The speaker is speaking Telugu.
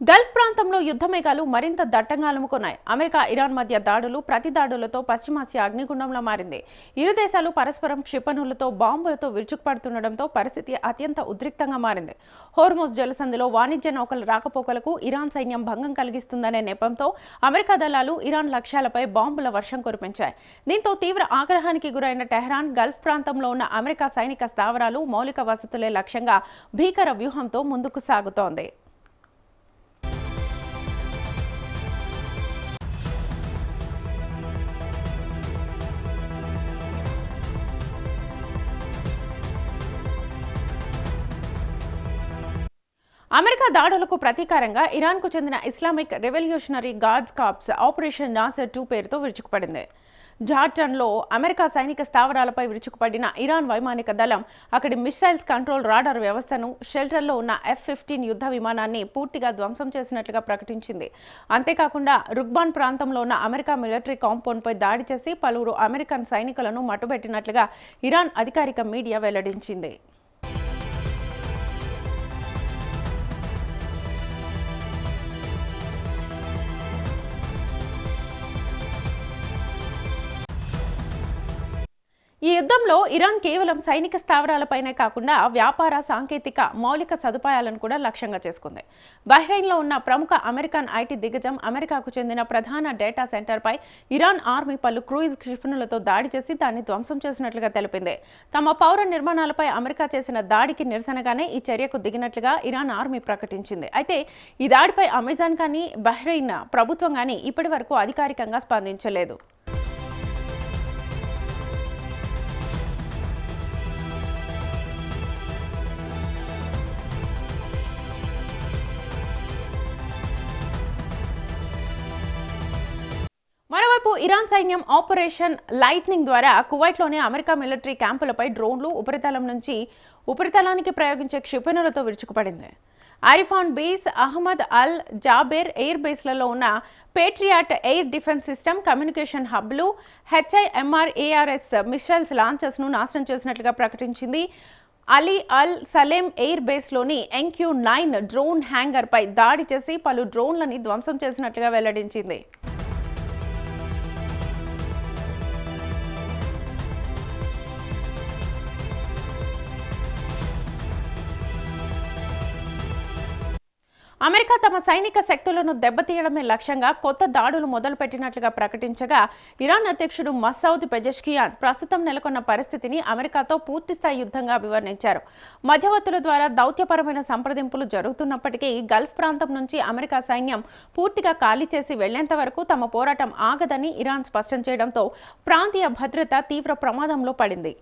గల్ఫ్ ప్రాంతంలో యుద్ధ మేఘాలు మరింత దట్టంగా అలుముకున్నాయి. అమెరికా, ఇరాన్ మధ్య దాడులు ప్రతి దాడులతో పశ్చిమాసియా అగ్నిగుండంలా మారింది. ఇరు దేశాలు పరస్పరం క్షిపణులతో, బాంబులతో విరుచుకుపడుతుండటంతో పరిస్థితి అత్యంత ఉద్రిక్తంగా మారింది. హోర్ముజ్ జలసంధిలో వాణిజ్య నౌకల రాకపోకలకు ఇరాన్ సైన్యం భంగం కలిగిస్తుందనే నెపంతో అమెరికా దళాలు ఇరాన్ లక్ష్యాలపై బాంబుల వర్షం కురిపించాయి. దీంతో తీవ్ర ఆగ్రహానికి గురైన టెహ్రాన్ గల్ఫ్ ప్రాంతంలో ఉన్న అమెరికా సైనిక స్థావరాలు, మౌలిక వసతులే లక్ష్యంగా భీకర వ్యూహంతో ముందుకు సాగుతోంది. అమెరికా దాడులకు ప్రతీకారంగా ఇరాన్కు చెందిన Islamic revolutionary guards corps operation Nasr 2 పేరుతో విరుచుకుపడింది. జార్టన్లో అమెరికా సైనిక స్థావరాలపై విరుచుకుపడిన ఇరాన్ వైమానిక దళం అక్కడి మిస్సైల్స్ కంట్రోల్ రాడార్ వ్యవస్థను, షెల్టర్లో ఉన్న F-15 యుద్ధ విమానాన్ని పూర్తిగా ధ్వంసం చేసినట్లుగా ప్రకటించింది. అంతేకాకుండా రుగ్బాన్ ప్రాంతంలో ఉన్న అమెరికా మిలిటరీ కాంపౌండ్పై దాడి చేసి పలువురు అమెరికన్ సైనికులను మట్టుబెట్టినట్లుగా ఇరాన్ అధికారిక మీడియా వెల్లడించింది. ఈ యుద్ధంలో ఇరాన్ కేవలం సైనిక స్థావరాలపైనే కాకుండా వ్యాపార, సాంకేతిక, మౌలిక సదుపాయాలను కూడా లక్ష్యంగా చేసుకుంది. బహ్రెయిన్లో ఉన్న ప్రముఖ అమెరికన్ ఐటీ దిగ్గజం, అమెరికాకు చెందిన ప్రధాన డేటా సెంటర్పై ఇరాన్ ఆర్మీ పలు క్రూయిజ్ క్షిపణులతో దాడి చేసి దాన్ని ధ్వంసం చేసినట్లుగా తెలిపింది. తమ పౌర నిర్మాణాలపై అమెరికా చేసిన దాడికి నిరసనగానే ఈ చర్యకు దిగినట్లుగా ఇరాన్ ఆర్మీ ప్రకటించింది. అయితే ఈ దాడిపై అమెజాన్ కానీ, బహ్రెయిన్ ప్రభుత్వం కానీ ఇప్పటి వరకు అధికారికంగా స్పందించలేదు. మరోవైపు ఇరాన్ సైన్యం ఆపరేషన్ లైట్నింగ్ ద్వారా కువైట్లోని అమెరికా మిలిటరీ క్యాంపులపై డ్రోన్లు, ఉపరితలం నుంచి ఉపరితలానికి ప్రయోగించే క్షిపణులతో విరుచుకుపడింది. Arifjan base, Ahmad al Jaber air బేస్లలో ఉన్న patriot air defence system, communication హబ్లు, HIMARS మిసైల్స్ లాంచర్స్ను నాశనం చేసినట్లుగా ప్రకటించింది. అలీ అల్ సలేం ఎయిర్ బేస్లోని MQ-9 డ్రోన్ హ్యాంగర్పై దాడి చేసి పలు డ్రోన్లని ధ్వంసం చేసినట్లుగా వెల్లడించింది. అమెరికా తమ సైనిక శక్తులను దెబ్బతీయడమే లక్ష్యంగా కొత్త దాడులు మొదలుపెట్టినట్లుగా ప్రకటించగా, ఇరాన్ అధ్యక్షుడు మసౌద్ పెజెష్కియాన్ ప్రస్తుతం నెలకొన్న పరిస్థితిని అమెరికాతో పూర్తిస్థాయి యుద్ధంగా అభివర్ణించారు. మధ్యవర్తుల ద్వారా దౌత్యపరమైన సంప్రదింపులు జరుగుతున్నప్పటికీ గల్ఫ్ ప్రాంతం నుంచి అమెరికా సైన్యం పూర్తిగా ఖాళీ చేసి వెళ్లేంత వరకు తమ పోరాటం ఆగదని ఇరాన్ స్పష్టం చేయడంతో ప్రాంతీయ భద్రత తీవ్ర ప్రమాదంలో పడింది.